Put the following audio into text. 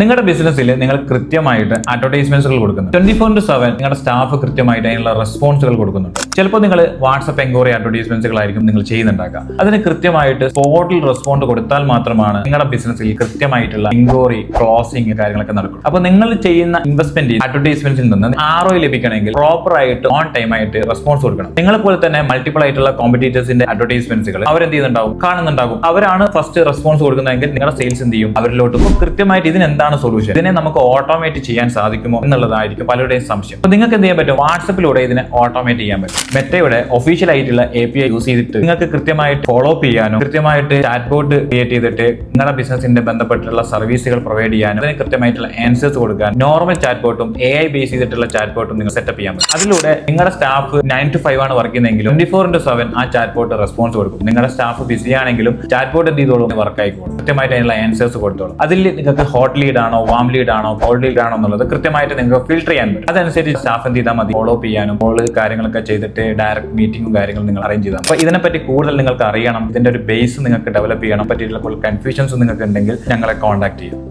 നിങ്ങളുടെ ബിസിനസ്സിൽ നിങ്ങൾ കൃത്യമായിട്ട് അഡ്വർടൈസ്മെന്റ്സുകൾ കൊടുക്കുന്നുണ്ട്. 24/7 നിങ്ങളുടെ സ്റ്റാഫ് കൃത്യമായിട്ട് അതിനുള്ള റെസ്പോൺസുകൾ കൊടുക്കുന്നുണ്ട്. ചിലപ്പോൾ നിങ്ങൾ വാട്സ്ആപ്പ് എൻക്വയറി അഡ്വർടൈസ്മെന്റ്സുകളായിരിക്കും നിങ്ങൾ ചെയ്യുന്നുണ്ടാക്കുക. അതിന് കൃത്യമായിട്ട് സ്പോട്ടിൽ റെസ്പോണ്ട് കൊടുത്താൽ മാത്രമാണ് നിങ്ങളുടെ ബിസിനസ്സിൽ കൃത്യമായിട്ടുള്ള എൻക്വയറി ക്ലോസിംഗ് കാര്യങ്ങളൊക്കെ നടക്കും. അപ്പോൾ നിങ്ങൾ ചെയ്യുന്ന ഇൻവെസ്റ്റ്മെന്റ് അഡ്വർടൈസ്മെന്റ്സിൽ നിന്ന് ROI ലഭിക്കണമെങ്കിൽ പ്രോപ്പർ ആയിട്ട് ഓൺ ടൈം ആയിട്ട് റെസ്പോൺസ് കൊടുക്കണം. നിങ്ങളെ പോലെ തന്നെ മൾട്ടിപ്പിൾ ആയിട്ടുള്ള കോമ്പറ്റീറ്റേഴ്സിന്റെ അഡ്വർടൈസ്മെന്റ്സുകൾ അവരെന്ത് ചെയ്യുന്നുണ്ടാവും, കാണുന്നുണ്ടാകും. അവരാണ് ഫസ്റ്റ് റെസ്പോൺസ് കൊടുക്കുന്നതെങ്കിൽ നിങ്ങളുടെ സെയിൽസ് എന്ത് ചെയ്യും, അവരിലോട്ട് കൃത്യമായിട്ട് ഇതിന് എന്താണ് സൊല്യൂഷൻ, ഇതിനെ നമുക്ക് ഓട്ടോമേറ്റ് ചെയ്യാൻ സാധിക്കുമോ എന്നുള്ളതായിരിക്കും പലരുടെയും സംശയം. അപ്പോൾ നിങ്ങൾക്ക് എന്ത് ചെയ്യാൻ പറ്റും, വാട്സപ്പിലൂടെ ഇതിനെ ഓട്ടോമേറ്റ് ചെയ്യാൻ പറ്റും. മെറ്റയുടെ ഒഫീഷ്യൽ ആയിട്ടുള്ള API യൂസ് ചെയ്തിട്ട് നിങ്ങൾക്ക് കൃത്യമായിട്ട് ഫോളോ അപ്പ് ചെയ്യാനും കൃത്യമായിട്ട് ചാറ്റ് ബോട്ട് ക്രിയേറ്റ് ചെയ്തിട്ട് നിങ്ങളുടെ ബിസിനസിന്റെ ബന്ധപ്പെട്ടുള്ള സർവീസുകൾ പ്രൊവൈഡ് ചെയ്യാനും അതിന് കൃത്യമായിട്ടുള്ള ആൻസേഴ്സ് കൊടുക്കാൻ നോർമൽ ചാറ്റ് ബോട്ടും AI ബേസ് ചെയ്തിട്ടുള്ള ചാറ്റ് ബോട്ടും നിങ്ങൾ സെറ്റപ്പ് ചെയ്യാൻ പറ്റും. അതിലൂടെ നിങ്ങളുടെ സ്റ്റാഫ് 9 to 5 ആണ് വർക്ക് ചെയ്യുന്നതെങ്കിലും 24/7 ആ ചാറ്റ് ബോട്ട് റെസ്പോൺസ് കൊടുക്കും. നിങ്ങളുടെ സ്റ്റാഫ് ബിസി ആണെങ്കിലും ചാറ്റ് ബോട്ട് എന്ത് ചെയ്തോളും, വർക്ക് ആയിക്കോളും, കൃത്യമായിട്ട് അതിനുള്ള ആൻസേഴ്സ് കൊടുത്തോളും. അതിൽ നിങ്ങൾക്ക് ഹോട്ട് ലീഡ് ആണോ, വാം ലീഡ് ആണോ, കോൾഡ് ലീഡ് ആണോ എന്നുള്ളത് കൃത്യമായിട്ട് നിങ്ങൾക്ക് ഫിൽട്ടർ ചെയ്യാൻ പറ്റും. അതനുസരിച്ച് സ്റ്റാഫ് എന്ത് ചെയ്താൽ മതി, ഫോളോ അപ്പ് ചെയ്യാനും കാര്യങ്ങളൊക്കെ ചെയ്തിട്ട് ഡയറക്റ്റ് മീറ്റിംഗും കാര്യങ്ങളും നിങ്ങൾ അറേഞ്ച് ചെയ്താൽ. അപ്പോൾ ഇതിനെപ്പറ്റി കൂടുതൽ നിങ്ങൾക്ക് അറിയണം, ഇതിന്റെ ഒരു ബേസ് നിങ്ങൾക്ക് ഡെവലപ്പ് ചെയ്യണം പറ്റിയിട്ടുള്ള കൺഫ്യൂഷൻസ് നിങ്ങൾക്ക് ഉണ്ടെങ്കിൽ ഞങ്ങളെ കോൺടാക്ട് ചെയ്യാം.